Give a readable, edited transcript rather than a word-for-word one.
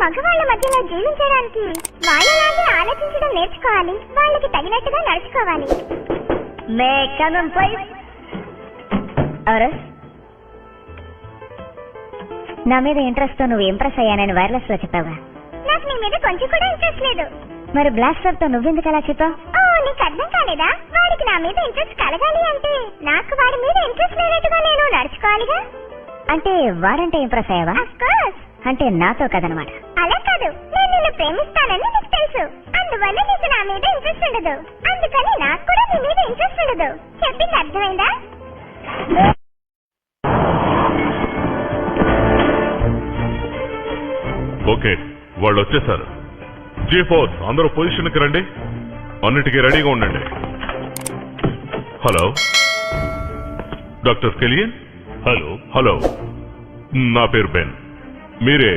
మగవాళ్ళ మధ్యలో జీవించడానికి వాళ్ళలాగే ఆలోచించడం నేర్చుకోవాలి, వాళ్ళకి తగినట్టుగా నడుచుకోవాలి. May come please. నా మీద ఇంట్రెస్ట్ తో నువ్వు ఇంప్రెస్ అయ్యానని వైర్లెస్ లో చెప్పావా? నాకు నీ మీద కొంచెం కూడా ఇంట్రెస్ట్ లేదు. మరి బ్లాస్టర్ తో నువ్వెందుకు అలా చెప్పావు? ఓ, నీకు అర్థం కాలేదా? వాడికి నా మీద ఇంట్రెస్ట్ కలగాలి అంటే నాకు వాడి మీద ఇంట్రెస్ట్ లేనట్టుగా నేను నడుచుకోవాలిగా. అంటే వాడంటే ఇంప్రెస్ అయ్యావా? Of course. అంటే నాతో కదనమాట. అలా కాదు, నేను నిన్ను ప్రేమిస్తానని నీకు తెలుసు, అందువల్ల నీకు నా మీద ఇంట్రెస్ట్ ఉండదు, అందుకని నాకు కూడా నీ మీద ఇంట్రెస్ట్ ఉండదు. చెప్పింది అర్థమైందా? ఓకే, వాళ్ళు వచ్చేసారు. G4 అందరూ పొజిషన్కి రండి, అన్నిటికీ రెడీగా ఉండండి. Hello doctor Kirlian. హలో, నా పేరు బెన్. మీరే